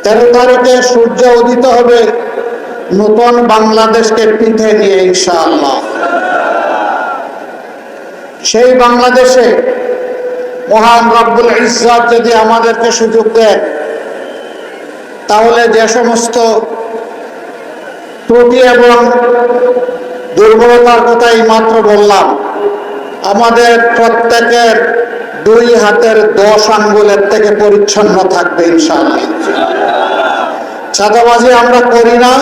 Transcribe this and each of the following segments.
13 তারিখে সূর্য উদিত হবে নতুন বাংলাদেশকে পিঠে নিয়ে ইনশাআল্লাহ। সেই বাংলাদেশে মহান রব্বুল ইজ্জত যদি আমাদেরকে সুযোগ দেন, তাহলে যে সমস্ত ত্রুটি এবং দুর্বলতার কথাই মাত্র বললাম, আমাদের প্রত্যেকের 2 হাতের 10 আঙ্গুলের থেকে পরিচ্ছন্ন থাকবে ইনশাআল্লাহ। চাঁদাবাজি আমরা করি না,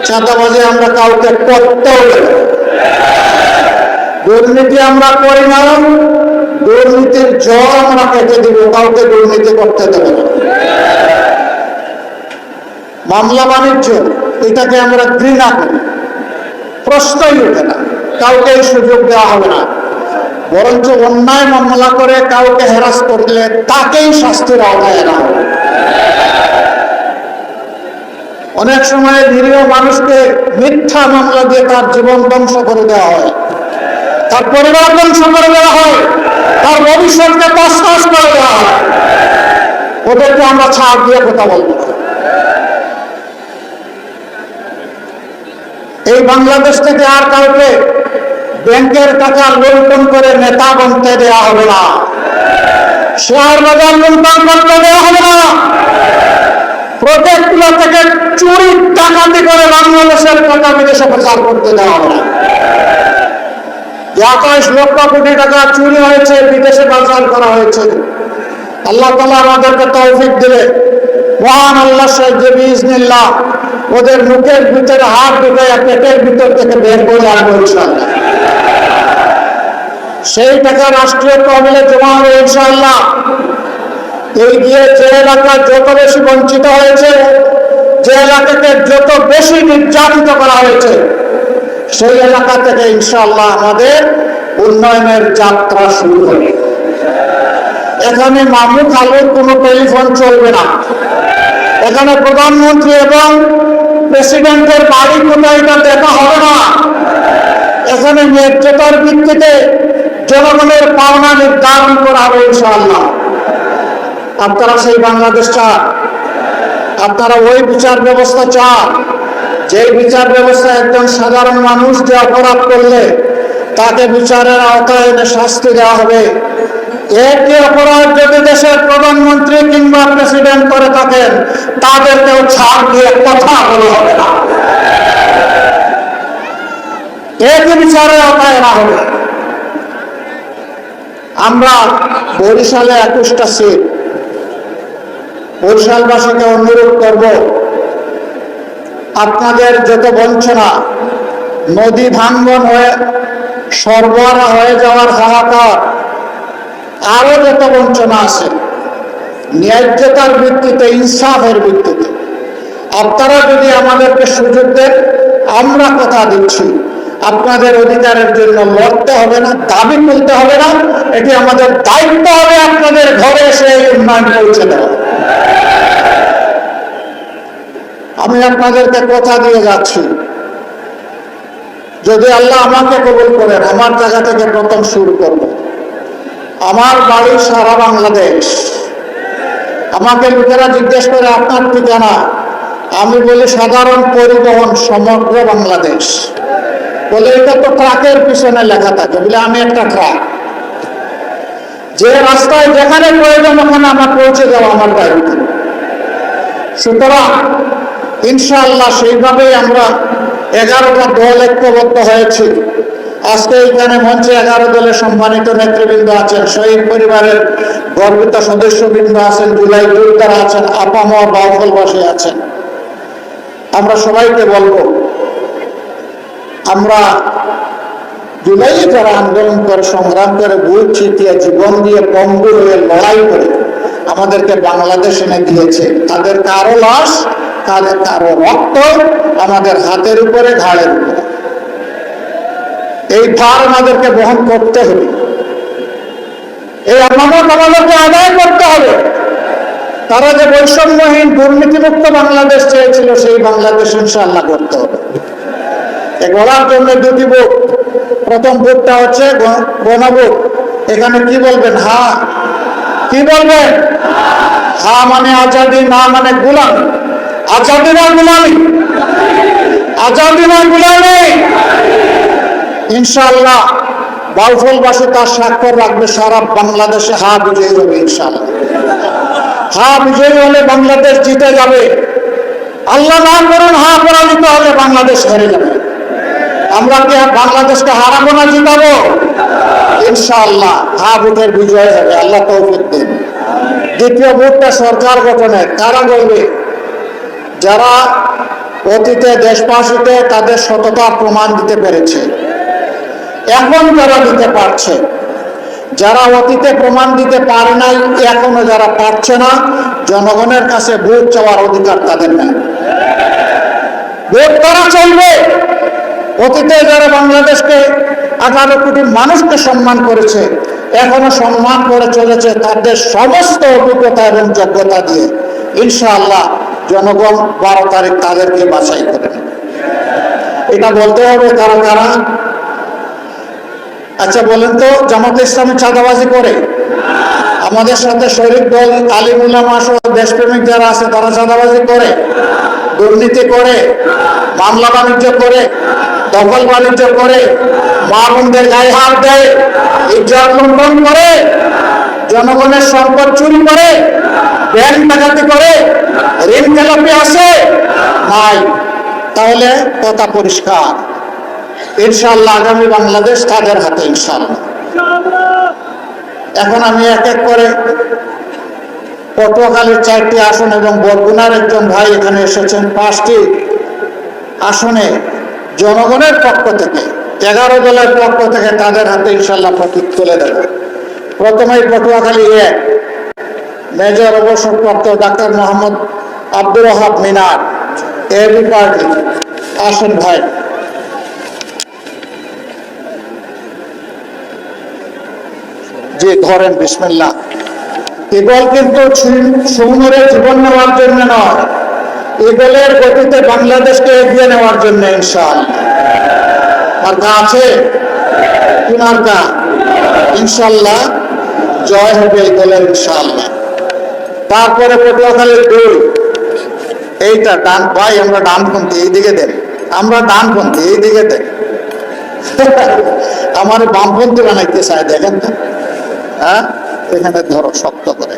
চাঁদাবাজি আমরা কাউকে করতেও না। দুর্নীতি আমরা করি না, দুর্নীতির জল আমরা কেটে দিব, কাউকে দুর্নীতি করতে দেব না। মামলা বাণিজ্য এটাকে আমরা ঘৃণা করি, প্রশ্নই ওঠে না, কাউকে এই সুযোগ দেওয়া হবে না। বরঞ্চ অন্যায় মামলা করে কাউকে হ্যারাস করলে তাকেই শাস্তির আওতায় আনা হবে। অনেক সময় নিরীহ মানুষকে মিথ্যা মামলা দিয়ে তার জীবন ধ্বংস করে দেওয়া হয়, তার পরিবার ধ্বংস করে দেওয়া হয়, তার ভবিষ্যৎকে তছনছ করে দেওয়া হয়। ওদেরকে আমরা ছাড় দিয়ে কথা বলবো। এই বাংলাদেশ থেকে আর কাউকে ব্যাংকের টাকা লুণ্ঠন করে নেতা বনতে দেওয়া হবে না, শেয়ার বাজার লুণ্ঠন করতে দেওয়া হবে না, প্রজেক্টগুলো থেকে চুরি ডাকাতি করে বাংলাদেশের টাকা বিদেশে প্রচার করতে দেওয়া হবে না। 21 লক্ষ কোটি টাকা চুরি হয়েছে, বিদেশে পাচার করা হয়েছে। আল্লাহ তাআলা আমাদেরকে তৌফিক দিলে মহান আল্লাহ সাহায্যে বিইজনিল্লাহ ওদের মুখের ভিতরে হাত ঢুকাইয়া পেটের ভিতর থেকে বের করে আনবো ইনশাআল্লাহ। সেই টাকা রাষ্ট্রীয় তহবিলে জমা হবে ইনশাআল্লাহ। এই দিয়ে যে এলাকা যত বেশি বঞ্চিত হয়েছে, যে এলাকাকে যত বেশি নির্যাতিত করা হয়েছে, সেই এলাকা থেকে ইনশাআল্লাহ আমাদের উন্নয়নের যাত্রা শুরু হবে। এখানে মামু খালুর কোনো টেলিফোন চলবে না, এখানে প্রধানমন্ত্রী এবং প্রেসিডেন্টের বাড়ি কোথায় এটা দেখা হবে না। এখানে ন্যায্যতার ভিত্তিতে জনগণের পাওনা নির্ধারণ করা হবে ইনশাআল্লাহ। আপনারা সেই বাংলাদেশ চান, আপনারা ওই বিচার ব্যবস্থা চান যে বিচার ব্যবস্থা একজন সাধারণ মানুষ যে অপরাধ করলে তাকে বিচারের আওতায় এনে শাস্তি দেওয়া হবে। একই অপরাধ যদি দেশের প্রধানমন্ত্রী কিংবা প্রেসিডেন্ট করে থাকেন, তাদেরকেও ছাড় দিয়ে কথা বলা হবে না, একই বিচারের আওতায় আনা হবে। আমরা বরিশালে 21টা সিট, বরিশালবাসীকে অনুরোধ করব, আপনাদের যত বঞ্চনা, নদী ভাঙ্গন হয়ে সরবরাহ হয়ে যাওয়ার হাহাকার, আরো যত বঞ্চনা আছে, ন্যায্যতার ভিত্তিতে, ইনসাফের ভিত্তিতে আপনারা যদি আমাদেরকে সুযোগ দেন, আমরা কথা দিচ্ছি আপনাদের অধিকারের জন্য লড়তে হবে না, দাবি তুলতে হবে না, এটি আমাদের দায়িত্ব হবে আপনাদের ঘরে এসে উন্নয়ন পৌঁছে দেওয়া। আমি আপনাদেরকে কথা দিয়ে যাচ্ছি, যদি আল্লাহ আমাকে কবুল করেন, আমার জায়গা থেকে প্রথম শুরু করব। আমার বাড়ি সারা বাংলাদেশ। আমাকে লোকেরা জিজ্ঞেস করে আপনার ঠিকানা, আমি বলি সাধারণ পরিবহন সমগ্র বাংলাদেশ। বলে এটা তো ট্রাকের পিছনে লেখা থাকে, বলে আমি একটা ট্রাক, যে রাস্তায় যেখানে প্রয়োজন ওখানে আমার পৌঁছে যাওয়া আমার দায়িত্ব। সুতরাং ইনশাআল্লাহ সেইভাবেই আমরা 11টা দল ঐক্যবদ্ধ হয়েছি। আজকে এখানে মঞ্চে 11 দলের সম্মানিত নেতৃবৃন্দ আছেন, শহীদ পরিবারের গর্বিত সদস্যবৃন্দ আছেন, জুলাই যোদ্ধারা আছেন, আপামর বাউফলবাসী আছেন। আমরা সবাইকে বলবো, আমরা জুলাইয়ে যারা আন্দোলন করে, সংগ্রাম করে, বুক চিতিয়ে, জীবন দিয়ে, পঙ্গু হয়ে লড়াই করে আমাদেরকে বাংলাদেশ এনে দিয়েছে, তাদের কারো লাশ, তাদের কারো রক্ত আমাদের হাতের উপরে, ঘাড়ের উপরে। এই ভার আমাদেরকে বহন করতে হবে, এই আমানত আমাদেরকে আদায় করতে হবে। তারা যে বৈষম্যহীন দুর্নীতিমুক্ত বাংলাদেশ চেয়েছিল, সেই বাংলাদেশ ইনশাআল্লাহ করতে হবে। গড়ার জন্য 2টি বুক। প্রথম বুকটা হচ্ছে গণবুক। এখানে কি বলবেন? হ্যাঁ। কি বলবেন? হা মানে আজাদি, না মানে গোলামি। আজাদি না গোলামি, আজাদি না গোলামি। ইনশাআল্লাহ বাউফলবাসী তার স্বাক্ষর রাখবে, সারা বাংলাদেশে হা বিজয়ী হবে ইনশাআল্লাহ। হা বিজয়ী হলে বাংলাদেশ জিতে যাবে। আল্লাহ না করুন হা পরাজিত হলে বাংলাদেশ হেরে যাবে। আমরা কি বাংলাদেশকে হারাবো না জিতাবো? ইনশাআল্লাহ হা ভোটের বিজয় হবে, আল্লাহ তৌফিক দিন। দ্বিতীয় ভোটটা সরকার গঠনের। কারা বলবে? যারা অতীতে দেশবাসীতে তাদের সততার প্রমাণ দিতে পেরেছে, এখন যারা দিতে পারছে। যারা অতীতে প্রমাণ দিতে পারে নাই, এখনো যারা পারছে না, জনগণের কাছে ভোট চাওয়ার অধিকার তাদের নেই। ভোট করা চলবে। অতীতে যারা বাংলাদেশকে 18 কোটি মানুষকে সম্মান করেছে, এখনো সম্মান করে চলেছে তাদের সমস্ত অভিজ্ঞতা এবং যোগ্যতা দিয়ে। ইনশাআল্লাহ জনগণ 12 তারিখ তাদেরকে বাছাই করে নেবে। এটা বলতে হবে কারা কারা। আচ্ছা বলেন তো, জামাতে ইসলামী চাঁদাবাজি করে? আমাদের সাথে শরীক দল, আলিম উলামা সহ দেশপ্রেমিক যারা আছে তারা চাঁদাবাজি করে, দুর্নীতি করে, মামলা বাণিজ্য করে, দখল বাণিজ্য করে, মা বোনদের গায়ে হাত দেয়, ইজ্জত লুণ্ঠন করে, জনগণের সম্পদ চুরি করে, ব্যাংক ডাকাতি করে, ঋণ খেলাপি আছে নাই? তাহলে কথা পরিষ্কার। ইনশাআল্লাহ আগামী বাংলাদেশ তাদের হাতে ইনশাআল্লাহ। এখন আমি এক এক করে পটুয়াখালীর 4টি আসন এবং বরগুনার একজন ভাই এখানে এসেছেন 5টি আসনে জনগণের পক্ষ থেকে 11 দলের পক্ষ থেকে তাদের হাতে ইনশাআল্লাহ প্রতীক তুলে দেব। প্রথমেই পটুয়াখালী 1 মেজর অবসরপ্রাপ্ত ডাক্তার মোহাম্মদ আব্দুর ওয়াহাব মিনার, এবি পার্টি। আসেন ভাই। জি ধরেন, বিসমিল্লাহ। ইগল কিন্তু সুন্দরে জীবন নেওয়ার জন্য নয়, ইগলের গতিতে বাংলাদেশকে এগিয়ে নেওয়ার জন্য ইনশাআল্লাহ। মার্কা আছে কি মার্কা? ইনশাআল্লাহ জয় হবে ইগলের ইনশাআল্লাহ। তারপরে পটুয়াখালীর 2, এইটা ডান ভাই, আমরা ডানপন্থী, এইদিকে দেন। আমরা ডানপন্থী, এইদিকে দেন। আমার বামপন্থী বানাইতে চায়, দেখেন তো। হ্যাঁ, এখানে ধরো শক্ত করে।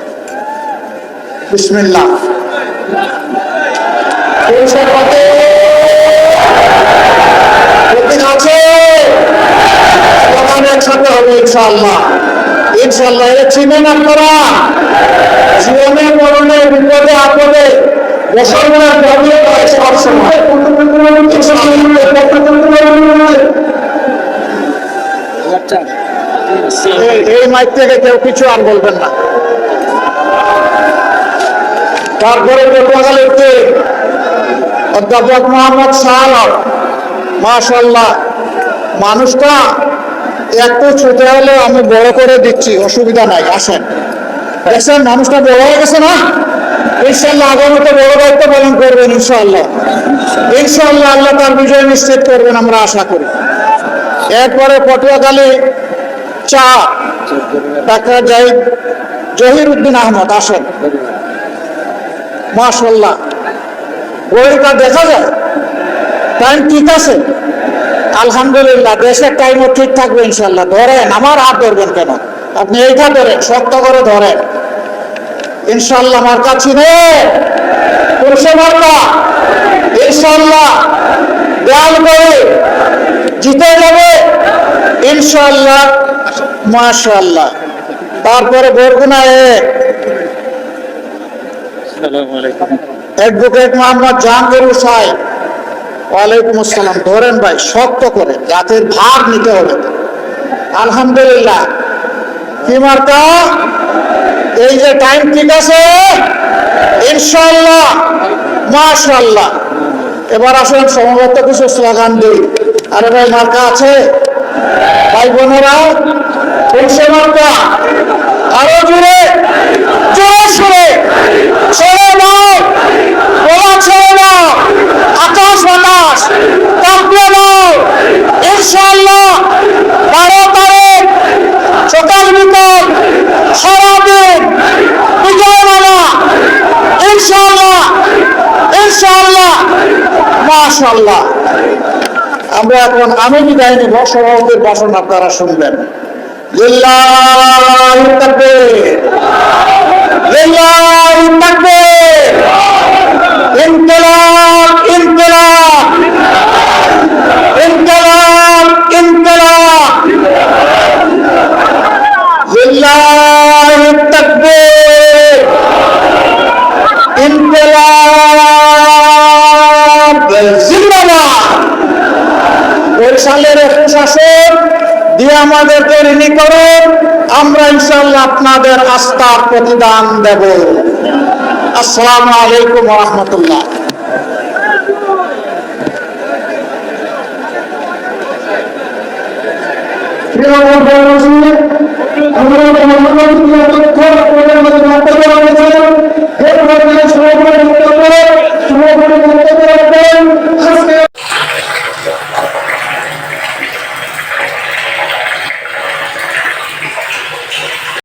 বিসমিল্লাহ। আছে একসাথে হবে ইনশাআল্লাহ। ইনশাআল্লাহ এ চিনেন আপনারা? জীবনে মরণে বিপদে আপদে মুসলমানের প্রবলেম হয় সবসময়। এই মাইক থেকে কেউ কিছু আর বলবেন না। তারপরে পটুয়াখালীতে অধ্যাপক মোহাম্মদ শাহ আলম, মাশাআল্লাহ। মানুষটা একটু ছোট হলে আমি বড় করে দিচ্ছি, অসুবিধা নাই, আসেন। দেখছেন মানুষটা বড় হয়ে গেছে না? ইনশাআল্লাহ আগামীতে বড় দায়িত্ব পালন করবেন ইনশাআল্লাহ। ইনশাআল্লাহ আল্লাহ তার বিজয় নিশ্চিত করবেন, আমরা আশা করি। এরপরে পটুয়াখালী 4 ডাক্তার জহির উদ্দিন আহমদ, আসেন। মাশাআল্লাহ, বইটা দেখা যায়, টাইম ঠিক আছে আলহামদুলিল্লাহ। দেশের টাইমও ঠিক থাকবে ইনশাআল্লাহ। ধরেন, আমার হাত ধরবেন কেন? আপনি এইটা ধরেন, শক্ত করে ধরেন ইনশাআল্লাহ। মার্কা চিনে পুরুষে মার্কা ইনশাআল্লাহ। দেয়াল করে জিতে যাবে ইনশাআল্লাহ। মাশাআল্লাহ। তারপরে বরগুনা 1 অ্যাডভোকেট মোহাম্মদ জাহাঙ্গীর সাহেব। ওয়ালাইকুম আসসালাম। ধরেন ভাই, শক্ত করে, জাতির ভার নিতে হবে। আলহামদুলিল্লাহ। কি মার্কা? এই যে টাইম ঠিক আছে ইনশাআল্লাহ। মাশাআল্লাহ। এবার আসেন সমবেত কিছু স্লোগান দিই। আরে ভাই, মার্কা আছে ভাই বোনেরা? পুরুষে মার্কা আরো জোরে জোরে সুরে ছেড়ে দাও, বলা ছেড়ে দাও, আকাশ বাতাস কাঁপিয়ে দাও ইনশাআল্লাহ। 12 তারিখ সকাল বিকাল সারাদিন বিজয় মালা ইনশাআল্লাহ। আমরা এখন আমি বিদায় নিব, সভাপতির ভাষণ আপনারা শুনবেন। লিল্লাহি তাকবীর, লিল্লাহি তাকবীর, ইনকিলাব ইনকিলাব, ইনকিলাব ইনকিলাব, লিল্লাহি তাকবীর, ইনকিলাব জিন্দাবাদ। বরিশালের প্রশাসন দিয়ে আমাদেরকে ঋণী করুন, আমরা ইনশাআল্লাহ আপনাদের আস্থার প্রতিদান দেব। আসসালামু আলাইকুম ওয়া রাহমাতুল্লাহ। আমরা